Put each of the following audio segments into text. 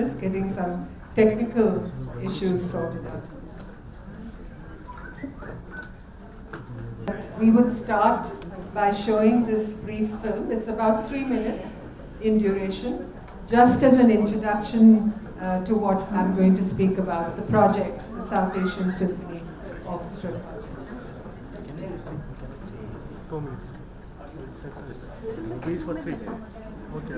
just getting some technical issues sorted out. We would start by showing this brief film. It's about 3 minutes in duration, just as an introduction to what I'm going to speak about, the project, the South Asian Symphony Orchestra project. Please for 3 days. Okay.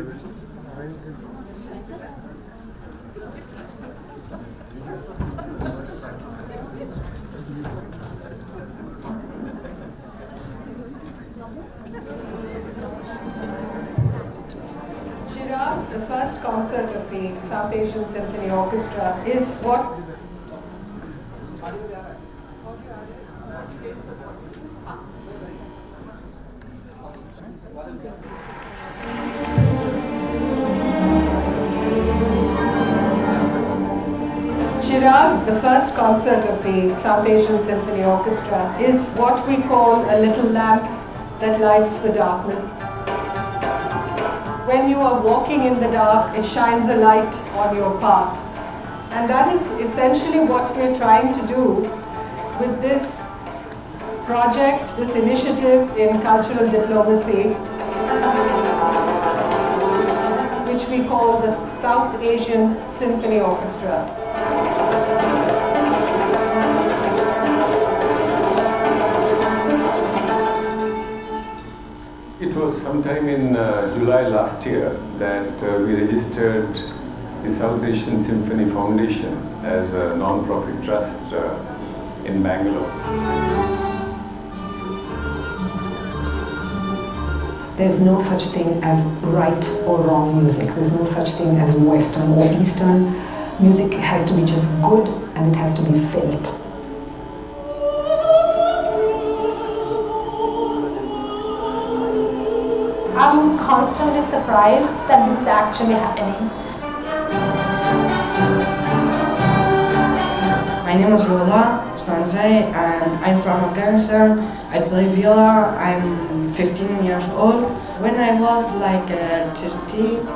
Chiragh, the first concert of the South Asian Symphony Orchestra, is what Chiragh, the first concert of the South Asian Symphony Orchestra, is what we call a little lamp that lights the darkness. When you are walking in the dark, it shines a light on your path. And that is essentially what we're trying to do with this project, this initiative in cultural diplomacy, which we call the South Asian Symphony Orchestra. It was sometime in July last year that we registered the South Asian Symphony Foundation as a non-profit trust in Bangalore. There's no such thing as right or wrong music. There's no such thing as Western or Eastern. Music has to be just good and it has to be felt. I'm constantly surprised that this is actually happening. My name is Rola Stanzai and I'm from Afghanistan. I play viola. I'm 15 years old. When I was like 13,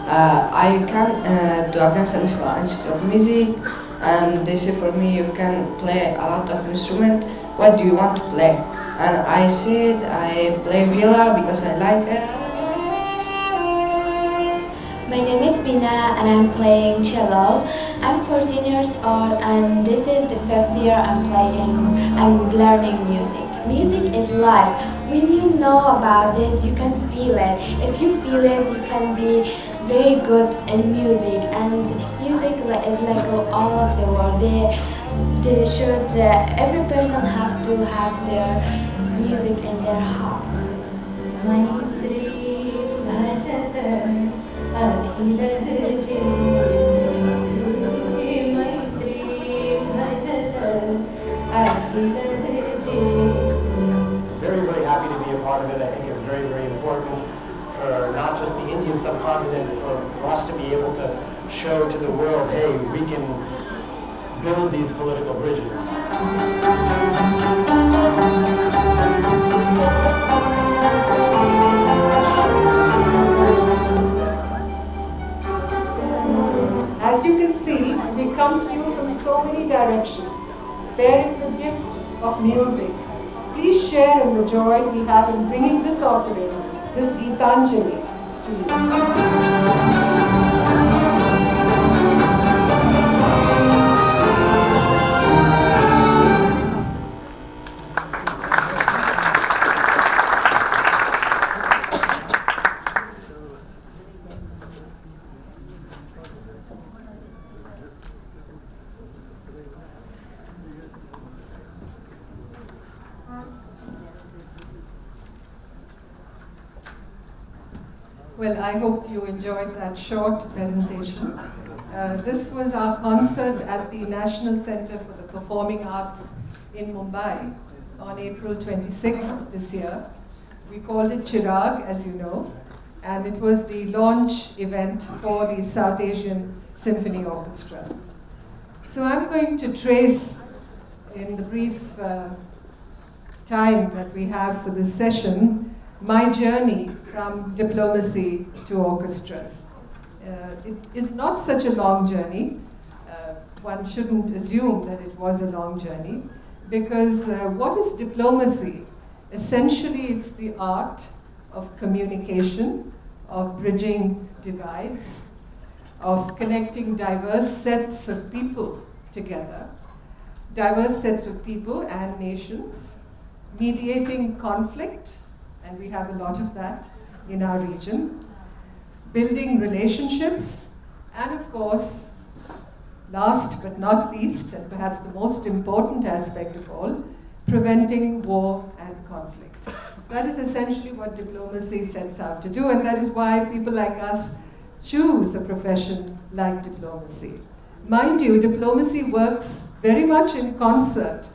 I came to Afghanistan for Institute of Music, and they said for me you can play a lot of instruments. What do you want to play? And I said I play viola because I like it. My name is Bina and I'm playing cello. I'm 14 years old and this is the 5th year I'm learning music. Music is life. When you know about it, you can feel it. If you feel it, you can be very good in music. And music is like all of the world. Every person have to have their music in their heart. Very, very happy to be a part of it. I think it's very, very important for not just the Indian subcontinent, for us to be able to show to the world, hey, we can build these political bridges. As you can see, we come to you from so many directions, bearing the gift of music. Please share in the joy we have in bringing this offering, this Geetanjali, to you. Well, I hope you enjoyed that short presentation. This was our concert at the National Center for the Performing Arts in Mumbai on April 26th this year. We called it Chiragh, as you know, and it was the launch event for the South Asian Symphony Orchestra. So I'm going to trace, in the brief time that we have for this session, my journey from diplomacy to orchestras. it is not such a long journey. One shouldn't assume that it was a long journey, because what is diplomacy? Essentially, it's the art of communication, of bridging divides, of connecting diverse sets of people together, diverse sets of people and nations, mediating conflict, and we have a lot of that in our region, building relationships, and of course, last but not least, and perhaps the most important aspect of all, preventing war and conflict. That is essentially what diplomacy sets out to do, and that is why people like us choose a profession like diplomacy. Mind you, diplomacy works very much in concert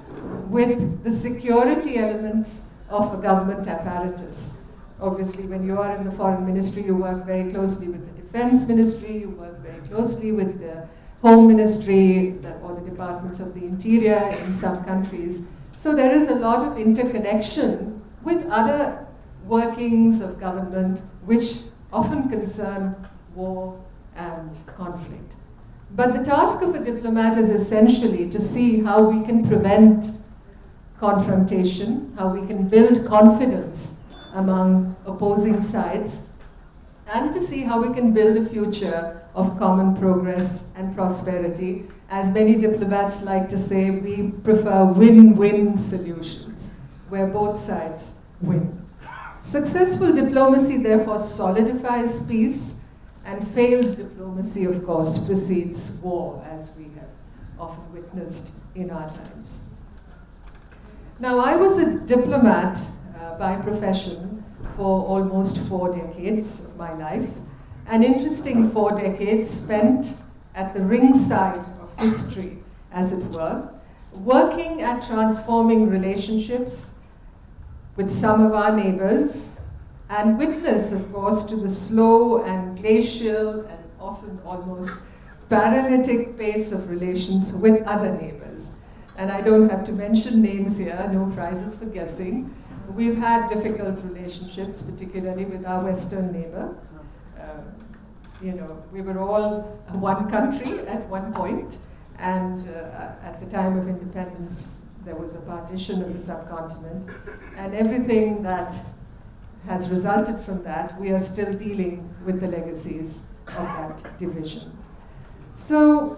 with the security elements of a government apparatus. Obviously, when you are in the foreign ministry, you work very closely with the defense ministry, you work very closely with the home ministry, or the departments of the interior in some countries. So there is a lot of interconnection with other workings of government which often concern war and conflict. But the task of a diplomat is essentially to see how we can prevent confrontation, how we can build confidence among opposing sides, and to see how we can build a future of common progress and prosperity. As many diplomats like to say, we prefer win-win solutions, where both sides win. Successful diplomacy therefore solidifies peace, and failed diplomacy, of course, precedes war, as we have often witnessed in our times. Now, I was a diplomat by profession for almost 4 decades of my life, an interesting 4 decades spent at the ringside of history, as it were, working at transforming relationships with some of our neighbors, and witness, of course, to the slow and glacial and often almost paralytic pace of relations with other neighbors. And I don't have to mention names here, no prizes for guessing. We've had difficult relationships, particularly with our Western neighbor. We were all one country at one point, and at the time of independence, there was a partition of the subcontinent, and everything that has resulted from that, we are still dealing with the legacies of that division. So,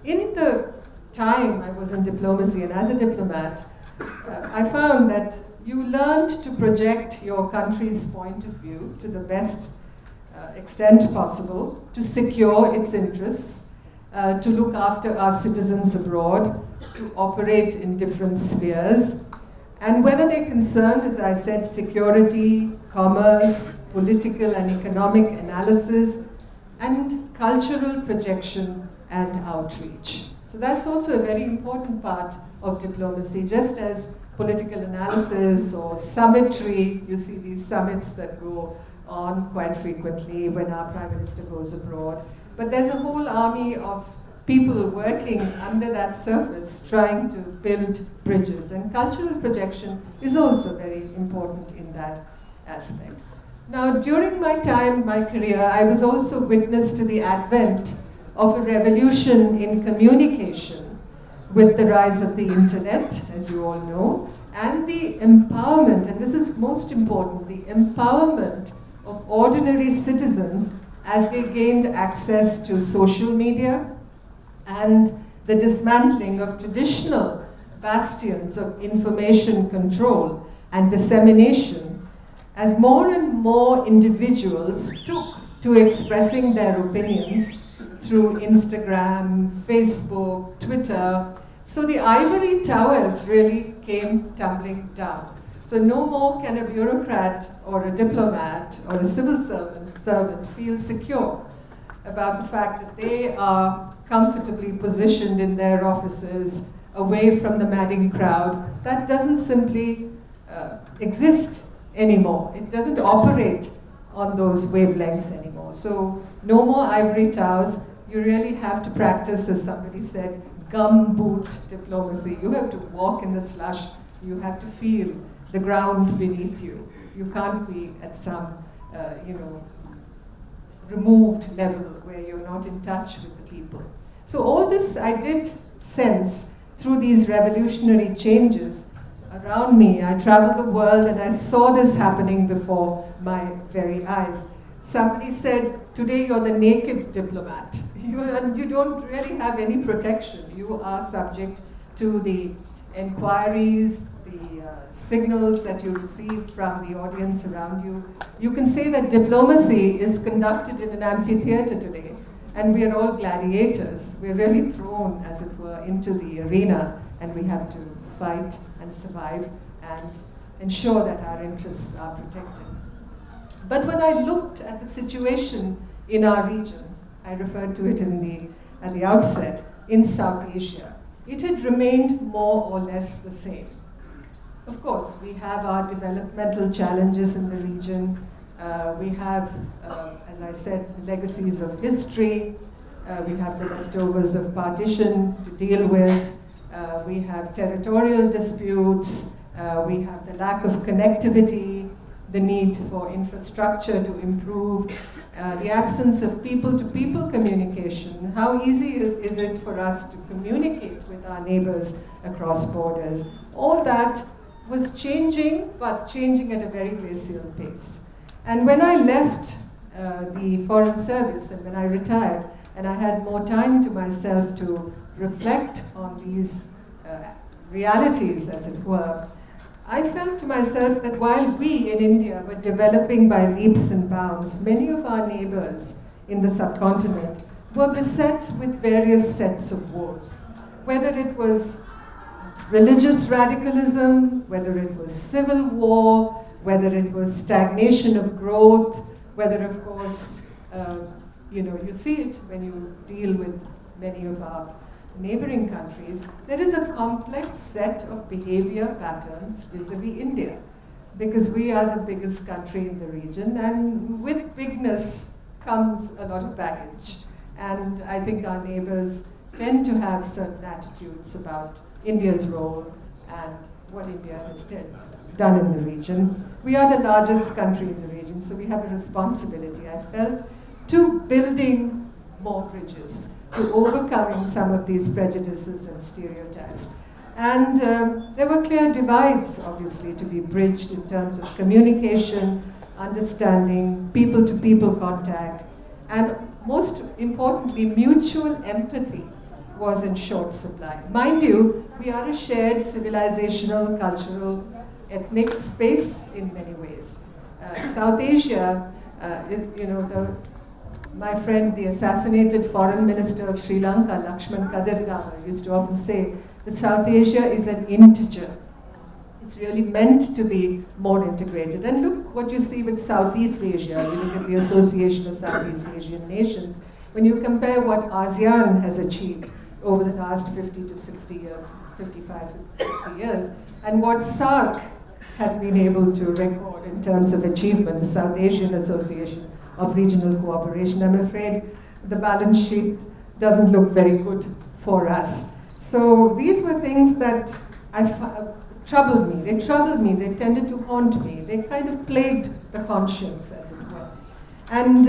in the time I was in diplomacy and as a diplomat, I found that you learned to project your country's point of view to the best extent possible, to secure its interests, to look after our citizens abroad, to operate in different spheres, and whether they're concerned, as I said, security, commerce, political and economic analysis, and cultural projection and outreach. So that's also a very important part of diplomacy, just as political analysis or summitry, you see these summits that go on quite frequently when our Prime Minister goes abroad. But there's a whole army of people working under that surface trying to build bridges. And cultural projection is also very important in that aspect. Now, during my time, my career, I was also witness to the advent of a revolution in communication with the rise of the internet, as you all know, and the empowerment, and this is most important, the empowerment of ordinary citizens as they gained access to social media and the dismantling of traditional bastions of information control and dissemination, as more and more individuals took to expressing their opinions through Instagram, Facebook, Twitter. So the ivory towers really came tumbling down. So no more can a bureaucrat or a diplomat or a civil servant feel secure about the fact that they are comfortably positioned in their offices away from the madding crowd. That doesn't simply exist anymore. It doesn't operate on those wavelengths anymore. So no more ivory towers. You really have to practice, as somebody said, gumboot diplomacy. You have to walk in the slush. You have to feel the ground beneath you. You can't be at some, removed level where you're not in touch with the people. So all this I did sense through these revolutionary changes around me. I traveled the world and I saw this happening before my very eyes. Somebody said, today you're the naked diplomat. You don't really have any protection. You are subject to the inquiries, the signals that you receive from the audience around you. You can say that diplomacy is conducted in an amphitheater today, and we are all gladiators. We're really thrown, as it were, into the arena, and we have to fight and survive and ensure that our interests are protected. But when I looked at the situation in our region, I referred to it at the outset, in South Asia, it had remained more or less the same. Of course, we have our developmental challenges in the region. We have, as I said, legacies of history. We have the leftovers of partition to deal with. We have territorial disputes. We have the lack of connectivity, the need for infrastructure to improve, the absence of people-to-people communication. How easy is it for us to communicate with our neighbors across borders? All that was changing, but changing at a very glacial pace. And when I left the Foreign Service and when I retired, and I had more time to myself to reflect on these realities, as it were, I felt to myself that while we in India were developing by leaps and bounds, many of our neighbors in the subcontinent were beset with various sets of wars. Whether it was religious radicalism, whether it was civil war, whether it was stagnation of growth, whether, of course, you see it when you deal with many of our neighboring countries, there is a complex set of behavior patterns vis-a-vis India, because we are the biggest country in the region, and with bigness comes a lot of baggage. And I think our neighbors tend to have certain attitudes about India's role and what India has done in the region. We are the largest country in the region, so we have a responsibility, I felt, to building more bridges, to overcoming some of these prejudices and stereotypes. And there were clear divides, obviously, to be bridged in terms of communication, understanding, people-to-people contact, and most importantly, mutual empathy was in short supply. Mind you, we are a shared civilizational, cultural, ethnic space in many ways. South Asia, my friend, the assassinated foreign minister of Sri Lanka, Lakshman Kadirgama, used to often say that South Asia is an integer. It's really meant to be more integrated. And look what you see with Southeast Asia. You look at the Association of Southeast Asian Nations. When you compare what ASEAN has achieved over the last 50 to 60 years, 55 to 60 years, and what SAARC has been able to record in terms of achievement, the South Asian Association of Regional Cooperation, I'm afraid the balance sheet doesn't look very good for us. So these were things that troubled me. They troubled me. They tended to haunt me. They kind of plagued the conscience, as it were. And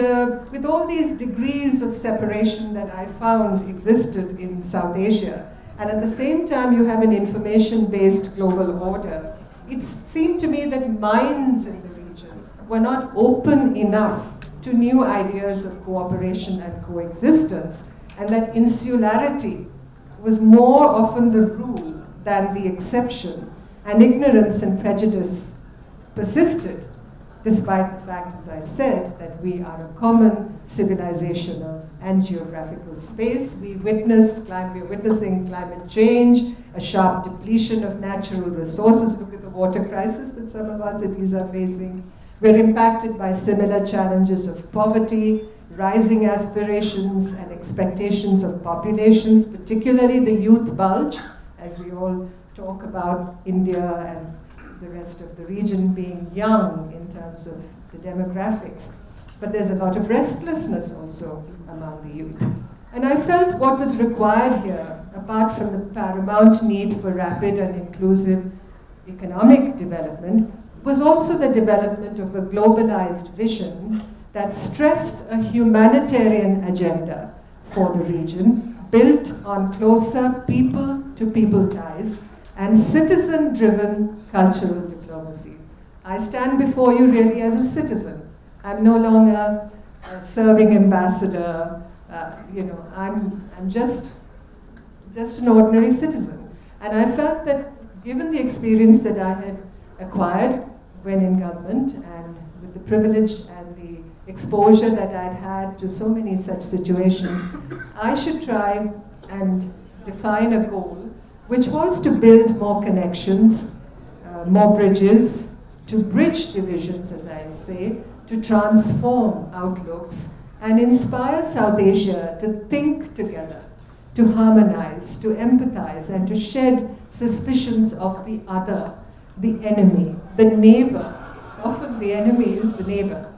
with all these degrees of separation that I found existed in South Asia, and at the same time you have an information-based global order, it seemed to me that minds in the region were not open enough to new ideas of cooperation and coexistence, and that insularity was more often the rule than the exception, and ignorance and prejudice persisted, despite the fact, as I said, that we are a common civilizational and geographical space. We're witnessing climate change, a sharp depletion of natural resources. Look at the water crisis that some of our cities are facing. We're impacted by similar challenges of poverty, rising aspirations and expectations of populations, particularly the youth bulge, as we all talk about India and the rest of the region being young in terms of the demographics. But there's a lot of restlessness also among the youth. And I felt what was required here, apart from the paramount need for rapid and inclusive economic development, was also the development of a globalized vision that stressed a humanitarian agenda for the region, built on closer people-to-people ties and citizen-driven cultural diplomacy. I stand before you really as a citizen. I'm no longer a serving ambassador. I'm just an ordinary citizen. And I felt that given the experience that I had acquired when in government and with the privilege and the exposure that I'd had to so many such situations, I should try and define a goal which was to build more connections, more bridges, to bridge divisions, as I say, to transform outlooks and inspire South Asia to think together, to harmonize, to empathize, and to shed suspicions of the other, the enemy, the neighbor. Often the enemy is the neighbor.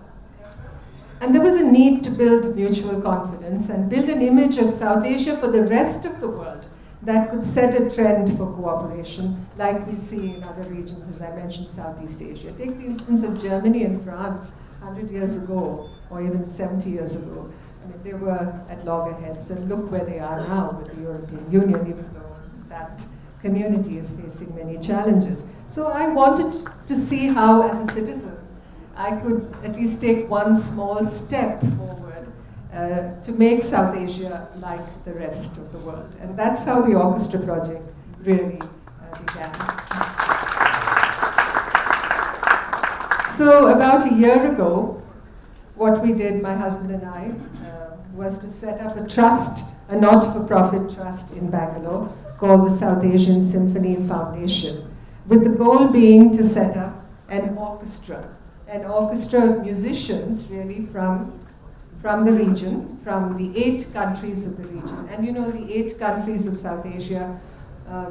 And there was a need to build mutual confidence and build an image of South Asia for the rest of the world that could set a trend for cooperation like we see in other regions, as I mentioned, Southeast Asia. Take the instance of Germany and France 100 years ago, or even 70 years ago. I mean, they were at loggerheads, and look where they are now with the European Union, even though that community is facing many challenges. So I wanted to see how, as a citizen, I could at least take one small step forward to make South Asia like the rest of the world. And that's how the orchestra project really began. So about a year ago, what we did, my husband and I, was to set up a trust, a not-for-profit trust in Bangalore called the South Asian Symphony Foundation, with the goal being to set up an orchestra of musicians really from the region, from the 8 countries of the region. And you know, the 8 countries of South Asia,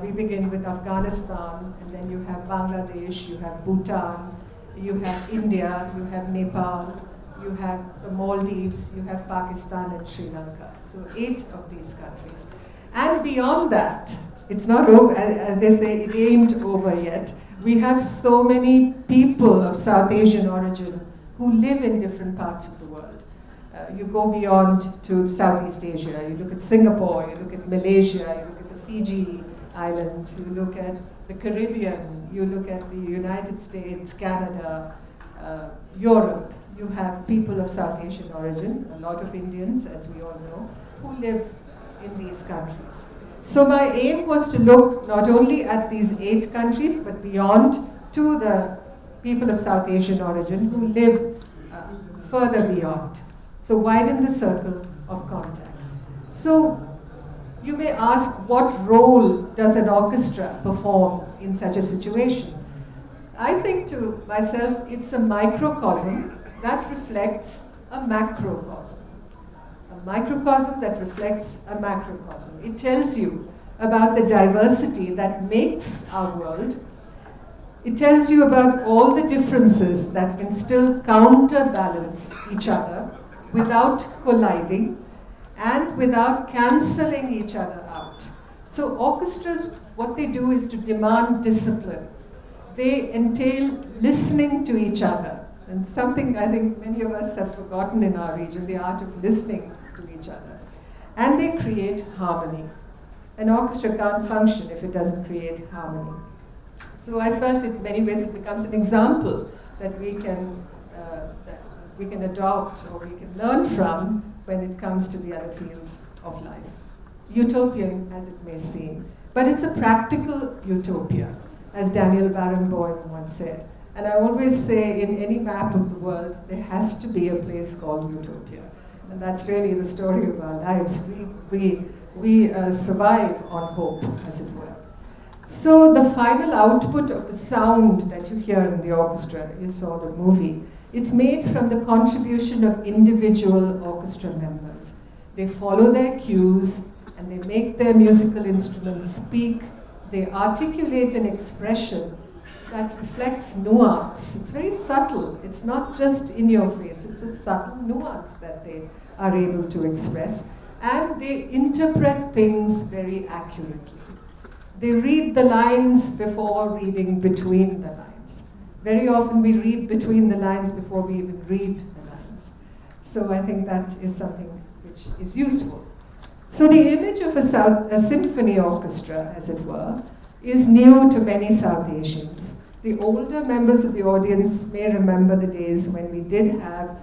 we begin with Afghanistan, and then you have Bangladesh, you have Bhutan, you have India, you have Nepal, you have the Maldives, you have Pakistan and Sri Lanka. So 8 of these countries. And beyond that, it's not over, as they say, it ain't over yet. We have so many people of South Asian origin who live in different parts of the world. You go beyond to Southeast Asia, you look at Singapore, you look at Malaysia, you look at the Fiji Islands, you look at the Caribbean, you look at the United States, Canada, Europe. You have people of South Asian origin, a lot of Indians, as we all know, who live in these countries. So my aim was to look not only at these 8 countries, but beyond to the people of South Asian origin who live further beyond. So widen the circle of contact. So you may ask, what role does an orchestra perform in such a situation? I think to myself, it's a microcosm that reflects a macrocosm. A microcosm that reflects a macrocosm. It tells you about the diversity that makes our world. It tells you about all the differences that can still counterbalance each other without colliding and without cancelling each other out. So orchestras, what they do is to demand discipline. They entail listening to each other. And something I think many of us have forgotten in our region, the art of listening to each other. And they create harmony. An orchestra can't function if it doesn't create harmony. So I felt in many ways it becomes an example that we can adopt or we can learn from when it comes to the other fields of life. Utopian as it may seem, but it's a practical utopia, as Daniel Barenboim once said. And I always say in any map of the world, there has to be a place called Utopia. And that's really the story of our lives. We survive on hope, as it were. So the final output of the sound that you hear in the orchestra, you saw the movie, it's made from the contribution of individual orchestra members. They follow their cues and they make their musical instruments speak. They articulate an expression that reflects nuance. It's very subtle. It's not just in your face. It's a subtle nuance that they are able to express. And they interpret things very accurately. They read the lines before reading between the lines. Very often we read between the lines before we even read the lines. So I think that is something which is useful. So the image of a symphony orchestra, as it were, is new to many South Asians. The older members of the audience may remember the days when we did have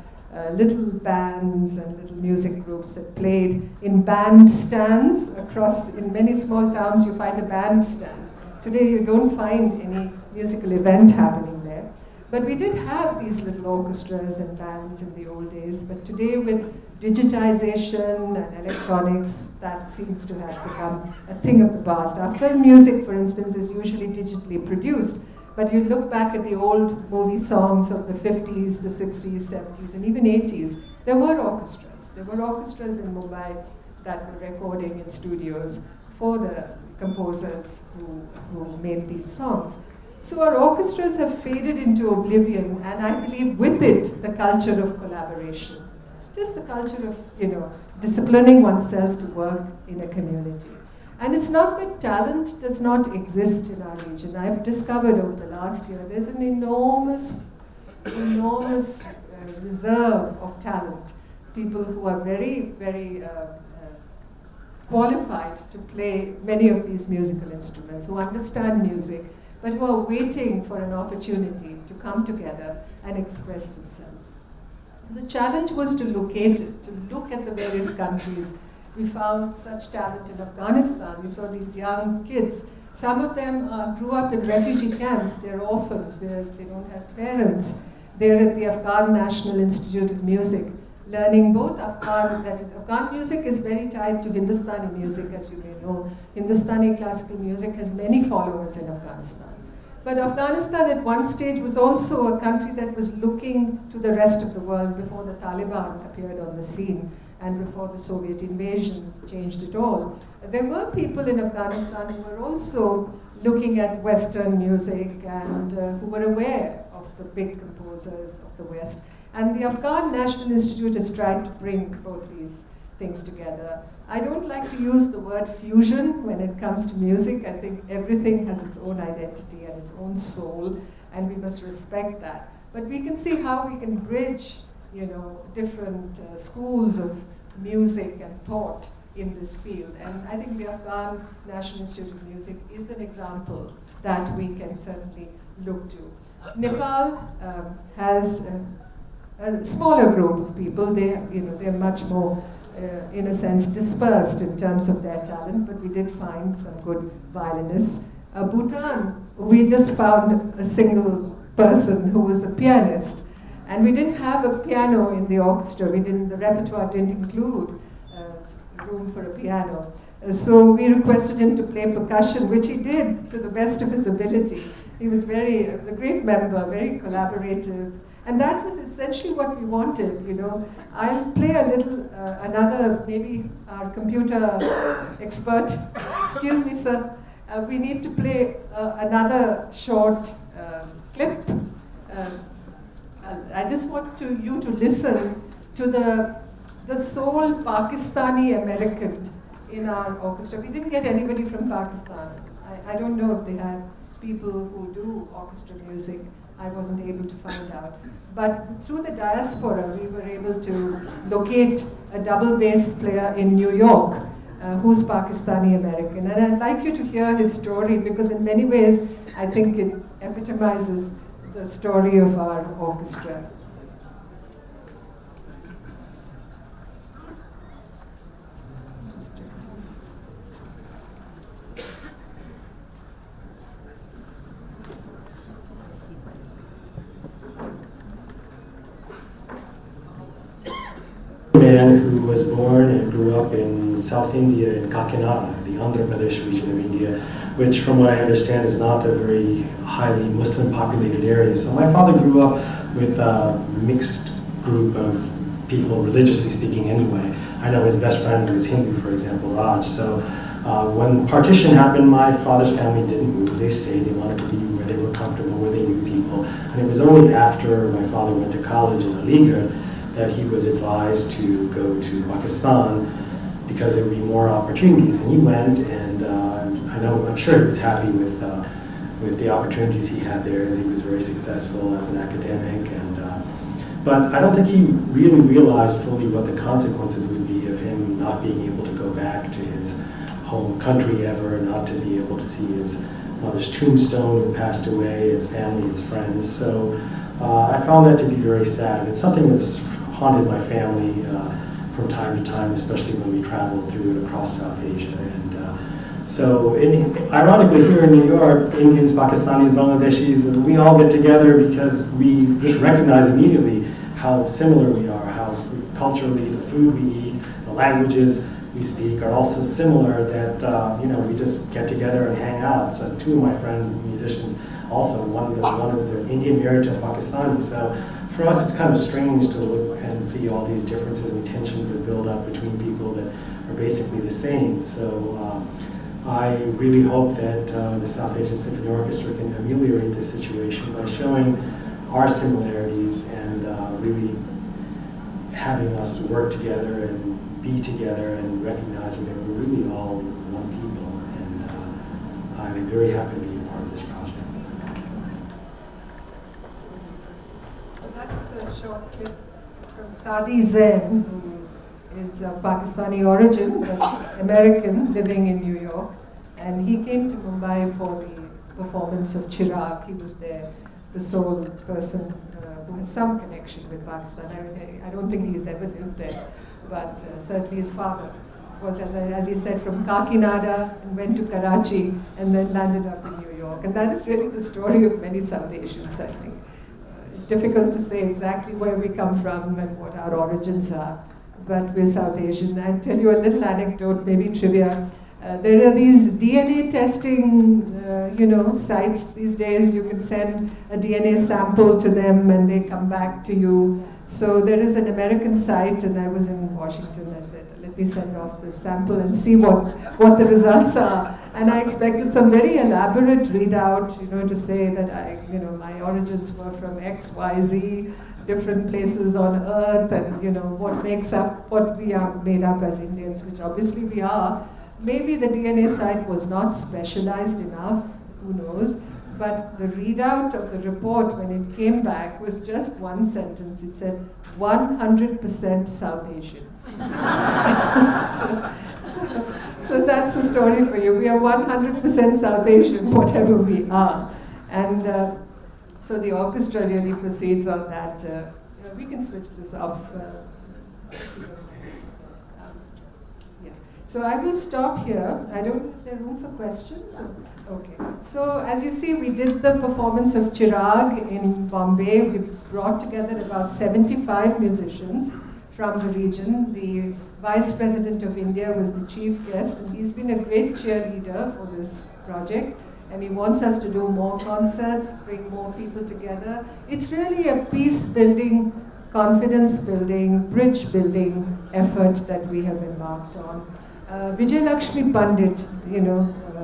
little bands and little music groups that played in bandstands across. In many small towns you find a bandstand. Today you don't find any musical event happening there. But we did have these little orchestras and bands in the old days, but today with digitization and electronics, that seems to have become a thing of the past. Our film music, for instance, is usually digitally produced, but you look back at the old movie songs of the 50s, the 60s, 70s, and even 80s, there were orchestras. There were orchestras in Mumbai that were recording in studios for the composers who made these songs. So our orchestras have faded into oblivion, and I believe with it, the culture of collaboration. Just the culture of, disciplining oneself to work in a community. And it's not that talent does not exist in our region. I've discovered over the last year, there's an enormous reserve of talent. People who are very, very qualified to play many of these musical instruments, who understand music, but who are waiting for an opportunity to come together and express themselves. So the challenge was to locate it, to look at the various countries. We found such talent in Afghanistan. We saw these young kids. Some of them grew up in refugee camps. They're orphans. They don't have parents. They're at the Afghan National Institute of Music, learning both Afghan, that is, Afghan music is very tied to Hindustani music, as you may know. Hindustani classical music has many followers in Afghanistan. But Afghanistan at one stage was also a country that was looking to the rest of the world before the Taliban appeared on the scene and before the Soviet invasion changed it all. There were people in Afghanistan who were also looking at Western music and who were aware of the big composers of the West. And the Afghan National Institute has tried to bring both these things together. I don't like to use the word fusion when it comes to music. I think everything has its own identity and its own soul, and we must respect that. But we can see how we can bridge, different schools of music and thought in this field. And I think the Afghan National Institute of Music is an example that we can certainly look to. Nepal has a smaller group of people. They're much more, in a sense, dispersed in terms of their talent, but we did find some good violinists. Bhutan, we just found a single person who was a pianist, and we didn't have a piano in the orchestra. The repertoire didn't include room for a piano. So we requested him to play percussion, which he did to the best of his ability. He was a great member, very collaborative. And that was essentially what we wanted, I'll play a little, another, maybe our computer expert, excuse me, sir. We need to play another short clip. I just want you to listen to the sole Pakistani American in our orchestra. We didn't get anybody from Pakistan. I don't know if they have people who do orchestra music. I wasn't able to find out. But through the diaspora, we were able to locate a double bass player in New York who's Pakistani American. And I'd like you to hear his story because in many ways, I think it epitomizes the story of our orchestra. Man who was born and grew up in South India, in Kakinada, the Andhra Pradesh region of India, which from what I understand is not a very highly Muslim populated area. So my father grew up with a mixed group of people, religiously speaking anyway. I know his best friend was Hindu, for example, Raj. So when partition happened, my father's family didn't move. They stayed. They wanted to be where they were comfortable, where they knew people. And it was only after my father went to college in Aligarh that he was advised to go to Pakistan because there would be more opportunities. And he went, and I'm sure he was happy with the opportunities he had there, as he was very successful as an academic. And But I don't think he really realized fully what the consequences would be of him not being able to go back to his home country ever, not to be able to see his mother's tombstone who passed away, his family, his friends. So I found that to be very sad. It's something that's haunted my family from time to time, especially when we travel through and across South Asia. Ironically, here in New York, Indians, Pakistanis, Bangladeshis, we all get together because we just recognize immediately how similar we are, how culturally the food we eat, the languages we speak are also similar, that we just get together and hang out. So two of my friends, musicians, also, one is the Indian married to a Pakistani. So for us, it's kind of strange to look and see all these differences and tensions that build up between people that are basically the same. So I really hope that the South Asian Symphony Orchestra can ameliorate this situation by showing our similarities and really having us work together and be together and recognizing that we're really all one people. And I'm very happy to be a part of this project. Well, that was a short clip from Sadi Zain, who is of Pakistani origin, but American, living in New York. And he came to Mumbai for the performance of Chiragh. He was there, the sole person who has some connection with Pakistan. I don't think he's ever lived there, but certainly his father was, as he said, from Kakinada and went to Karachi and then landed up in New York. And that is really the story of many South Asians, I think. It's difficult to say exactly where we come from and what our origins are, but we're South Asian. I'll tell you a little anecdote, maybe trivia. There are these DNA testing, sites these days. You can send a DNA sample to them and they come back to you. So there is an American site, and I was in Washington. I said, let me send off this sample and see what the results are. And I expected some very elaborate readout, to say that my origins were from X, Y, Z, different places on Earth, and what we are made up as Indians, which obviously we are. Maybe the DNA site was not specialized enough, who knows, but the readout of the report when it came back was just one sentence. It said, 100% South Asian. so that's the story for you. We are 100% South Asian, whatever we are. And so the orchestra really proceeds on that. We can switch this off. So I will stop here. Is there room for questions? Okay. So as you see, we did the performance of Chiragh in Bombay. We brought together about 75 musicians from the region. The Vice President of India was the chief guest, and he's been a great cheerleader for this project. And he wants us to do more concerts, bring more people together. It's really a peace-building, confidence-building, bridge-building effort that we have embarked on. Vijay Lakshmi Pandit,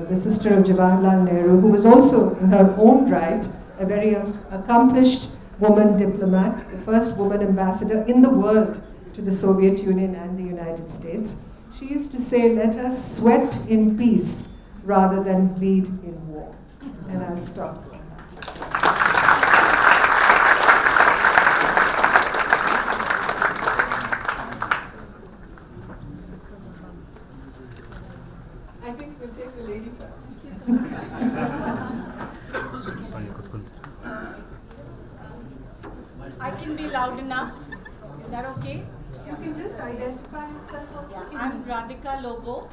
the sister of Jawaharlal Nehru, who was also in her own right a very accomplished woman diplomat, the first woman ambassador in the world to the Soviet Union and the United States. She used to say, let us sweat in peace rather than bleed in war. And I'll stop. I think we'll take the lady first. I can be loud enough. Is that okay? You can just identify yourself also. Yeah, I'm Radhika Lobo.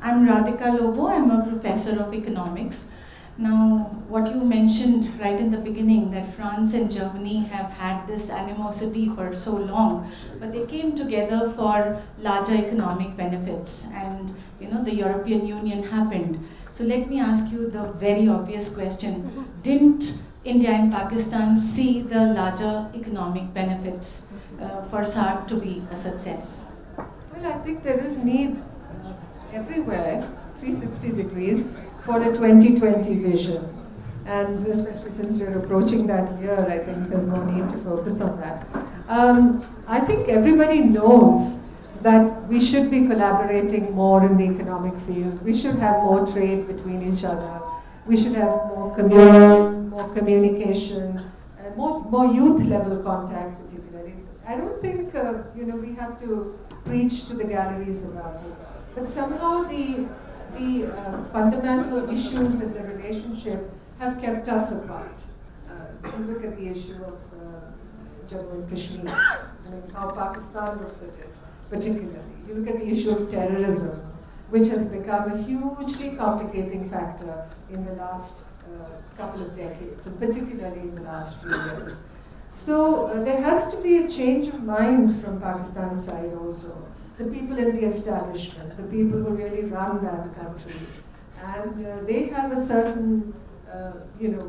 I'm Radhika Lobo. I'm a professor of economics. Now, what you mentioned right in the beginning, that France and Germany have had this animosity for so long, but they came together for larger economic benefits, and the European Union happened. So let me ask you the very obvious question. Didn't India and Pakistan see the larger economic benefits for SAARC to be a success? Well, I think there is need everywhere, 360 degrees, for a 2020 vision. And especially since we're approaching that year, I think there's no need to focus on that. I think everybody knows that we should be collaborating more in the economic field. We should have more trade between each other. We should have more community tone, more communication, more youth level contact particularly. I don't think we have to preach to the galleries about it, but somehow the fundamental issues in the relationship have kept us apart. You look at the issue of Jammu and Kashmir, how Pakistan looks at it, particularly. You look at the issue of terrorism, which has become a hugely complicating factor in the last couple of decades, and particularly in the last few years. So there has to be a change of mind from Pakistan's side also. The people in the establishment, the people who really run that country, and they have a certain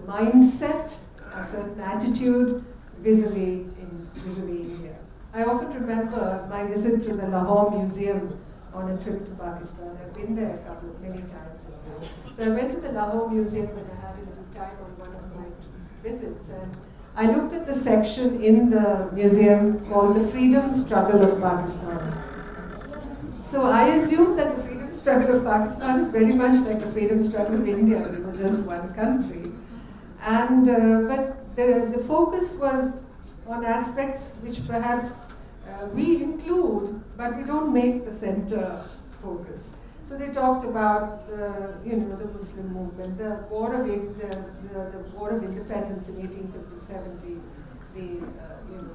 mindset, a certain attitude vis-a-vis India. I often remember my visit to the Lahore Museum on a trip to Pakistan. I've been there many times. So I went to the Lahore Museum when I had a little time on one of my visits, and I looked at the section in the museum called the Freedom Struggle of Pakistan. So I assumed that the freedom struggle of Pakistan is very much like the freedom struggle of India. We were just one country. And but the focus was on aspects which perhaps we include, but we don't make the center focus. So they talked about the Muslim movement, the War of Independence in 1857,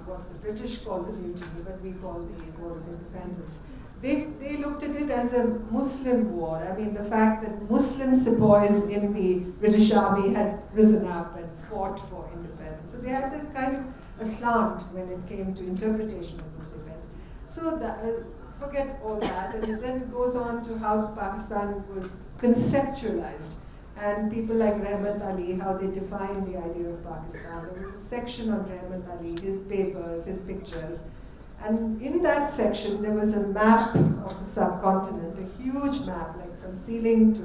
what the British called the mutiny, but we call the War of Independence. They looked at it as a Muslim war. I mean, the fact that Muslim sepoys in the British Army had risen up and fought for independence. So they had a kind of a slant when it came to interpretation of those events. So forget all that, and then it goes on to how Pakistan was conceptualized, and people like Rahmat Ali, how they defined the idea of Pakistan. There was a section on Rahmat Ali, his papers, his pictures. And in that section, there was a map of the subcontinent, a huge map, like from ceiling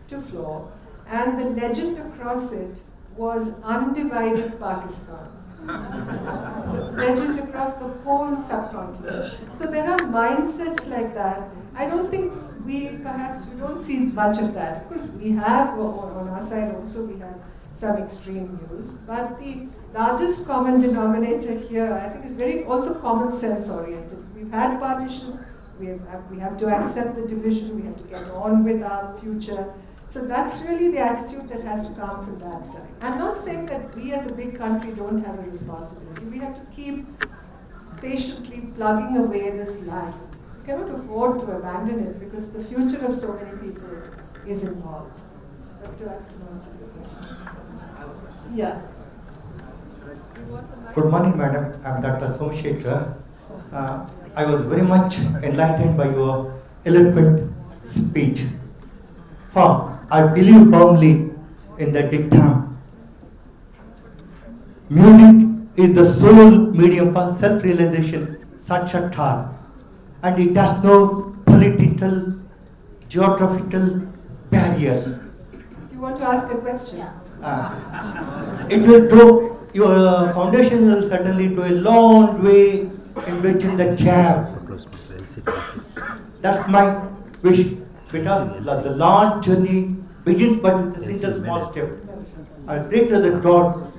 to floor. And the legend across it was undivided Pakistan. The legend across the whole subcontinent. So there are mindsets like that. I don't think we don't see much of that, because we have, on our side also, we have some extreme views. But the largest common denominator here, I think, is very also common sense oriented. We've had partition, we have to accept the division, we have to get on with our future. So that's really the attitude that has to come from that side. I'm not saying that we as a big country don't have a responsibility. We have to keep patiently plugging away this line. We cannot afford to abandon it, because the future of so many people is involved. But to answer your question. Yeah. Good morning, madam. I'm Dr. Somshekar. I was very much enlightened by your eloquent speech. For I believe firmly in the dictum. Music is the sole medium for self-realization, sakshatkar, and it has no political, geographical barriers. Do you want to ask a question? It will go, your foundation will certainly go a long way in bridging the gap. That's my wish, because the long journey begins but with a single small step. I pray to the God,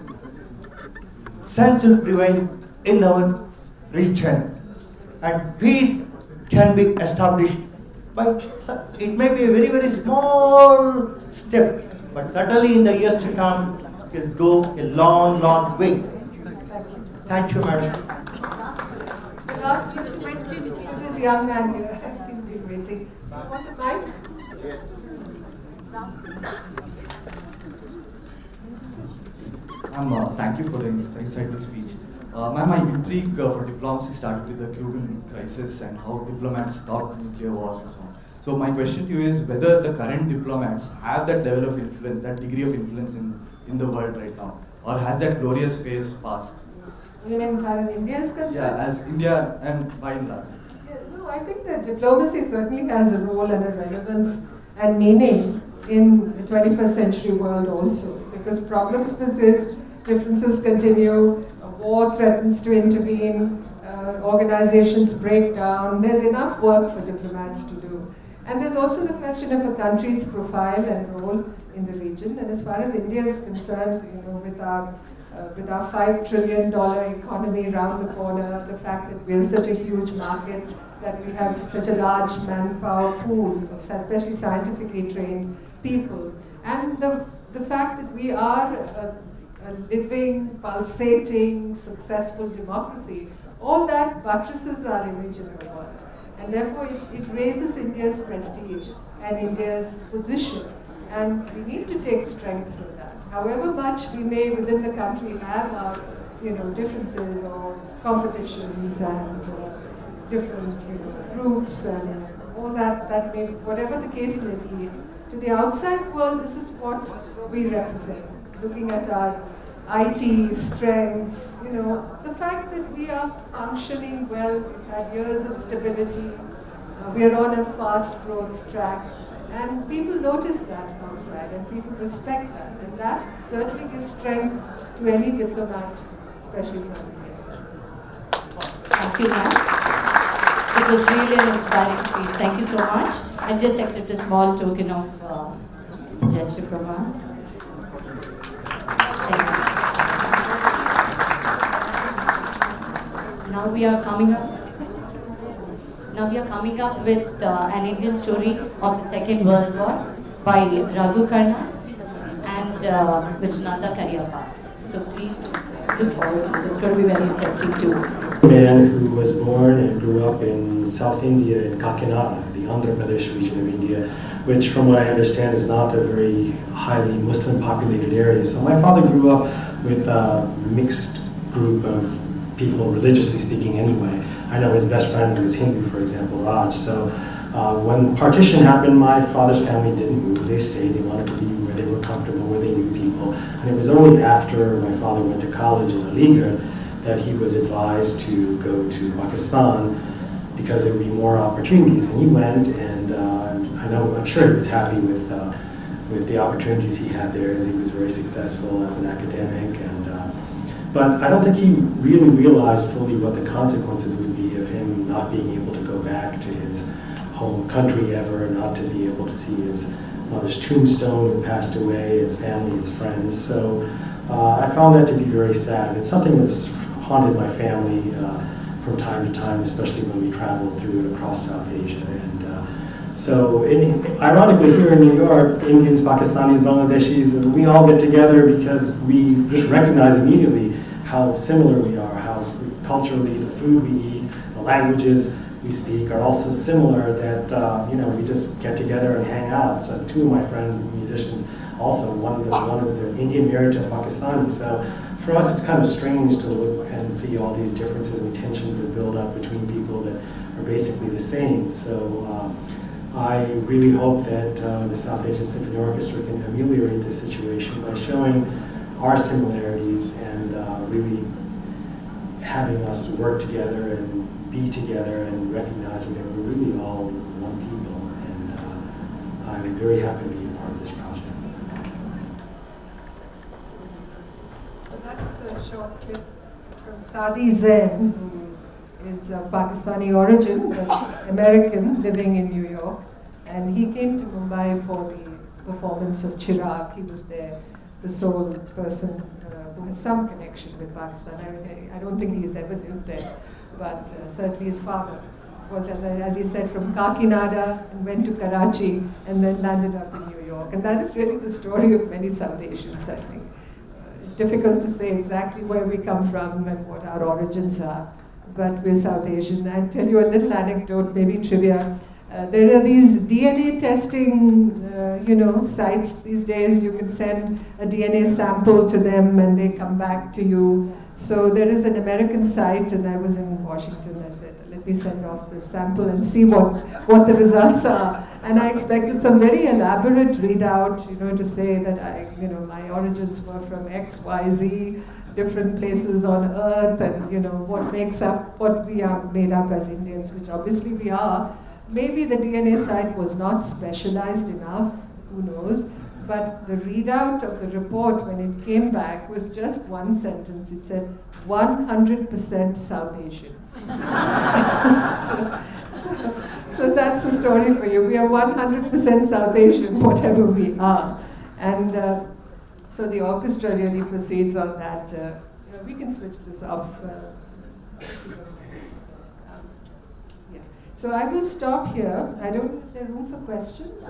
sense will prevail in our region, and peace can be established by, it may be a very, very small step, but certainly in the years to come, it will go a long, long way. Thank you, madam. The last question to this young man here. He's been waiting. You want the mic? Yes. Thank you for the insightful speech. Ma'am, my intrigue for diplomacy started with the Cuban crisis and how diplomats stopped nuclear wars and so on. So my question to you is whether the current diplomats have that level of influence, that degree of influence in the world right now, or has that glorious phase passed? You mean as far as India is concerned? Yeah, as India and by and large. No, I think that diplomacy certainly has a role and a relevance and meaning in the 21st century world also, because problems persist, differences continue, a war threatens to intervene, organizations break down. There's enough work for diplomats to do. And there's also the question of a country's profile and role in the region. And as far as India is concerned, with our $5 trillion economy around the corner, the fact that we're such a huge market, that we have such a large manpower pool of especially scientifically trained people, and the fact that we are a living, pulsating, successful democracy, all that buttresses our image in the world. And therefore it raises India's prestige and India's position. And we need to take strength from that. However much we may within the country have our differences or competitions and different groups and all that may, whatever the case may be, to the outside world, this is what we represent. Looking at our IT strengths, the fact that we are functioning well, we've had years of stability, we are on a fast growth track, and people notice that outside and people respect that, and that certainly gives strength to any diplomat, especially from India. Thank you, ma'am. It was really an inspiring speech. Thank you so much. And just accept a small token of gesture from us. Thank you. Now we are coming up with an Indian story of the Second World War by Raghu Karna and Mr. Nanda Karyappa. So please look forward to it. It's going to be very interesting too. A man who was born and grew up in South India, in Kakinada, the Andhra Pradesh region of India, which from what I understand is not a very highly Muslim populated area. So my father grew up with a mixed group of people, religiously speaking anyway. I know his best friend was Hindu, for example, Raj. So when partition happened, my father's family didn't move. They stayed. They wanted to be where they were comfortable, where they knew people. And it was only after my father went to college in Aligarh that he was advised to go to Pakistan because there would be more opportunities. And he went, and I'm sure he was happy with the opportunities he had there, as he was very successful as an academic. But I don't think he really realized fully what the consequences would be of him not being able to go back to his home country ever, not to be able to see his mother's tombstone who passed away, his family, his friends. So I found that to be very sad. And it's something that's haunted my family from time to time, especially when we travel through and across South Asia. And so ironically, here in New York, Indians, Pakistanis, Bangladeshis, we all get together because we just recognize immediately how similar we are, how culturally the food we eat, the languages we speak are also similar, that we just get together and hang out. So two of my friends, musicians, also, one is the Indian married to a Pakistani. So for us, it's kind of strange to look and see all these differences and tensions that build up between people that are basically the same. So I really hope that the South Asian Symphony Orchestra can ameliorate this situation by showing our similarities and really having us work together and be together and recognizing that we're really all one people. And I'm very happy to be a part of this project. That was a short clip from Sadi Zain, who is of Pakistani origin, but American, living in New York. And he came to Mumbai for the performance of Chiragh. He was there, the sole person who has some connection with Pakistan. I don't think he has ever lived there, but certainly his father was, as he said, from Kakinada and went to Karachi and then landed up in New York. And that is really the story of many South Asians, I think. It's difficult to say exactly where we come from and what our origins are, but we're South Asian. I'll tell you a little anecdote, maybe trivia. There are these DNA testing, sites these days. You can send a DNA sample to them and they come back to you. So there is an American site, and I was in Washington. I said, let me send off this sample and see what the results are. And I expected some very elaborate readout, to say that my origins were from X, Y, Z, different places on Earth, and what we are made up as Indians, which obviously we are. Maybe the DNA site was not specialized enough, who knows, but the readout of the report when it came back was just one sentence. It said, 100% South Asian. So that's the story for you. We are 100% South Asian, whatever we are. And so the orchestra really proceeds on that. We can switch this off. So I will stop here. I don't know, is there room for questions?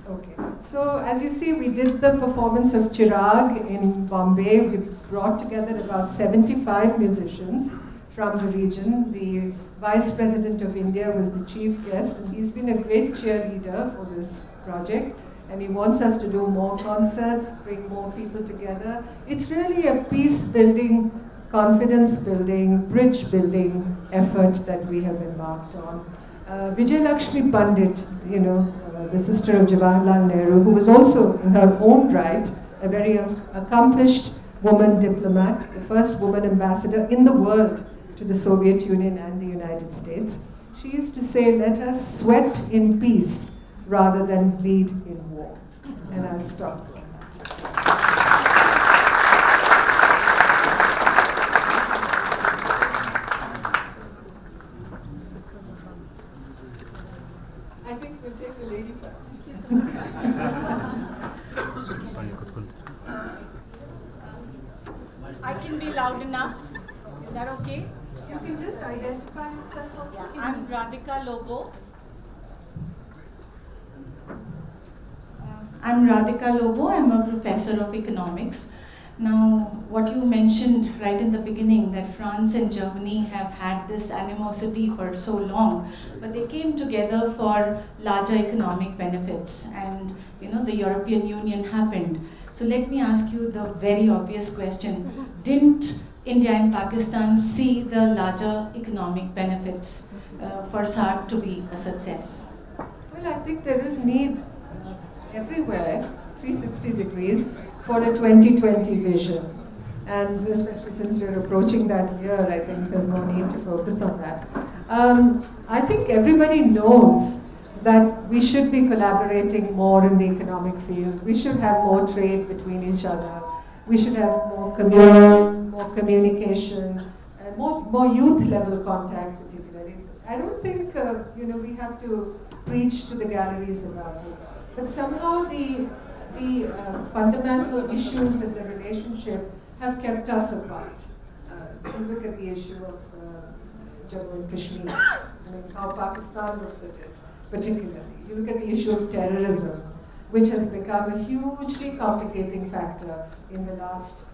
Okay. So as you see, we did the performance of Chiragh in Bombay. We brought together about 75 musicians from the region. The Vice President of India was the chief guest, and he's been a great cheerleader for this project. And he wants us to do more concerts, bring more people together. It's really a peace-building, confidence-building, bridge-building effort that we have embarked on. Vijay Lakshmi Pandit, the sister of Jawaharlal Nehru, who was also in her own right a very accomplished woman diplomat, the first woman ambassador in the world to the Soviet Union and the United States. She used to say, let us sweat in peace rather than bleed in war. And I'll stop there. I think we'll take the lady first. I can be loud enough. Is that okay? You can just identify yourself also. Yeah, I'm Radhika Lobo. I'm Radhika Lobo. I'm a professor of economics. Now, what you mentioned right in the beginning, that France and Germany have had this animosity for so long, but they came together for larger economic benefits, and the European Union happened. So let me ask you the very obvious question. Didn't India and Pakistan see the larger economic benefits for SAARC to be a success? Well, I think there is need everywhere, 360 degrees, for a 2020 vision. And especially since we're approaching that year, I think there's no need to focus on that. I think everybody knows that we should be collaborating more in the economic field. We should have more trade between each other. We should have more communication, and more youth level contact particularly. I don't think we have to preach to the galleries about it. But somehow the fundamental issues in the relationship have kept us apart. You look at the issue of Jammu and Kashmir, how Pakistan looks at it, particularly. You look at the issue of terrorism, which has become a hugely complicating factor in the last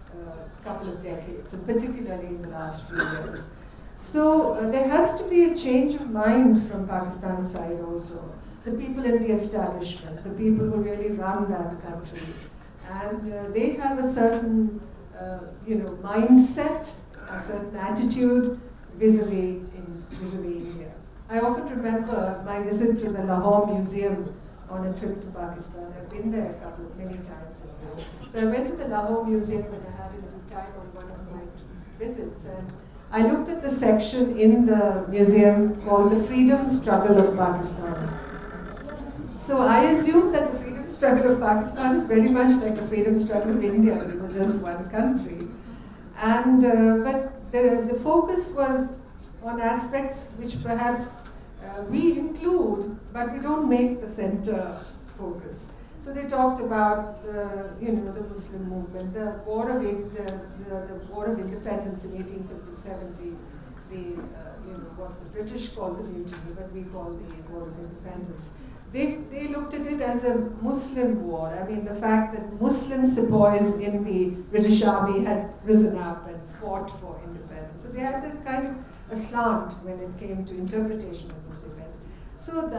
couple of decades, and particularly in the last few years. So there has to be a change of mind from Pakistan's side also. The people in the establishment, the people who really run that country. And they have a certain mindset, a certain attitude vis-a-vis India. I often remember my visit to the Lahore Museum on a trip to Pakistan. I've been there many times. So I went to the Lahore Museum when I had a little time on one of my visits, and I looked at the section in the museum called The Freedom Struggle of Pakistan. So I assumed that the freedom struggle of Pakistan is very much like the freedom struggle of India. We were just one country. And but the focus was on aspects which perhaps we include, but we don't make the center focus. So they talked about the Muslim movement, the war of independence in 1857, what the British called the mutiny, but we call the war of independence. They looked at it as a Muslim war. I mean, the fact that Muslim sepoys in the British Army had risen up and fought for independence. So they had a kind of a slant when it came to interpretation of those events. So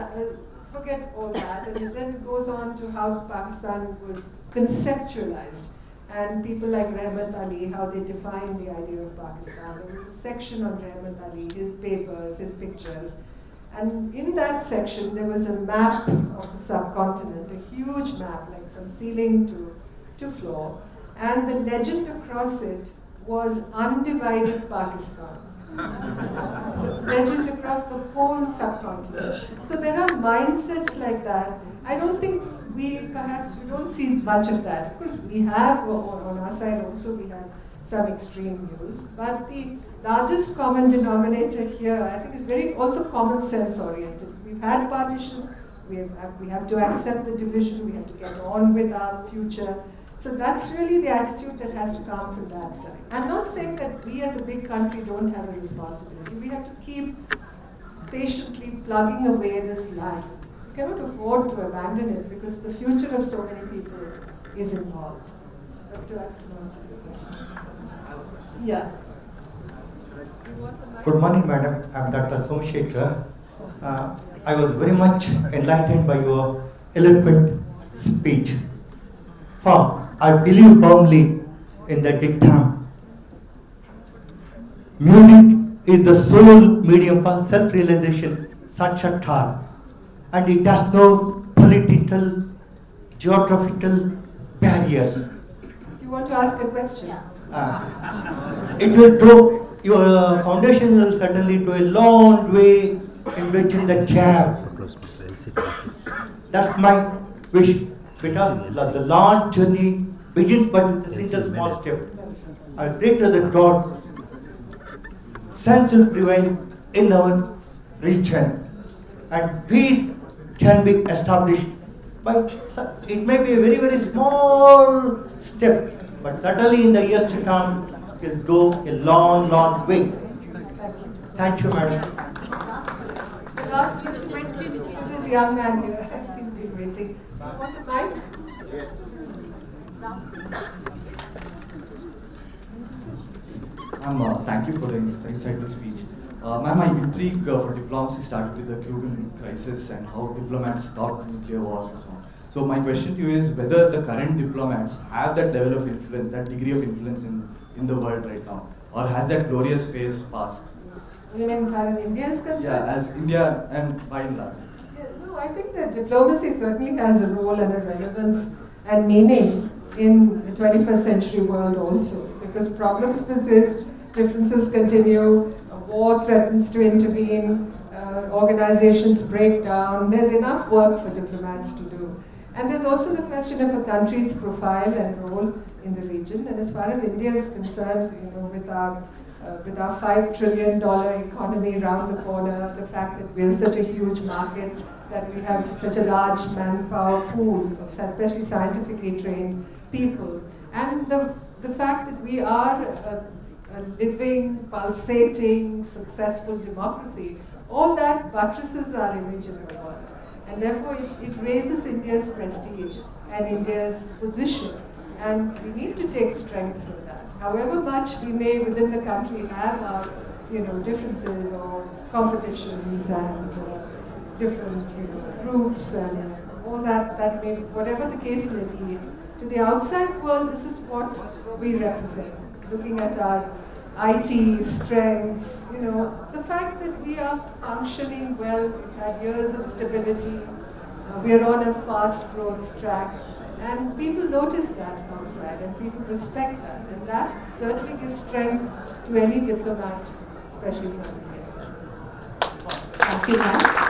forget all that, and then it goes on to how Pakistan was conceptualized, and people like Rahmat Ali, how they defined the idea of Pakistan. There was a section on Rahmat Ali, his papers, his pictures. And in that section, there was a map of the subcontinent, a huge map, like from ceiling to floor. And the legend across it was undivided Pakistan. The legend across the whole subcontinent. So there are mindsets like that. I don't think we don't see much of that, because we have, on our side also, we have some extreme views. But the largest common denominator here, I think, is very also common sense oriented. We've had partition, we have to accept the division, we have to get on with our future. So that's really the attitude that has to come from that side. I'm not saying that we as a big country don't have a responsibility. We have to keep patiently plugging away this line. We cannot afford to abandon it because the future of so many people is involved. That's the answer to the question. Yeah. Good morning, madam. I'm Dr. Somshekar. I was very much enlightened by your eloquent speech. I believe firmly in the dictum. Music is the sole medium for self-realization, sakshatkar, and it has no political, geographical barriers. You want to ask a question? It will go, your foundation will certainly go a long way in bridging the gap. That's my wish, because the long journey begins but with a single small step. I pray to the God, sense will prevail in our region, and peace can be established by, it may be a very, very small step, but certainly in the years to come, it will go a long, long way. Thank you, madam. The last question is this young man here. He's been waiting. You want the mic? Thank you for the insightful speech. Ma'am, my intrigue for diplomacy started with the Cuban crisis and how diplomats stopped nuclear wars and so on. So my question to you is whether the current diplomats have that level of influence, that degree of influence in the world right now, or has that glorious phase passed? You mean as far as India is concerned? Yeah, as India and by and large. No, I think that diplomacy certainly has a role and a relevance and meaning in the 21st century world also, because problems persist, differences continue, a war threatens to intervene, organizations break down. There's enough work for diplomats to do. And there's also the question of a country's profile and role in the region. And as far as India is concerned, with our $5 trillion economy around the corner, the fact that we're such a huge market, that we have such a large manpower pool of especially scientifically trained people, and the fact that we are a living, pulsating, successful democracy, all that buttresses our image in the world. And therefore it raises India's prestige and India's position. And we need to take strength from that. However much we may within the country have our differences or competitions and different groups and all that may, whatever the case may be, to the outside world, this is what we represent. Looking at our IT strengths, the fact that we are functioning well, we've had years of stability, we are on a fast growth track, and people notice that outside and people respect that, and that certainly gives strength to any diplomat, especially from India. Thank you, ma'am.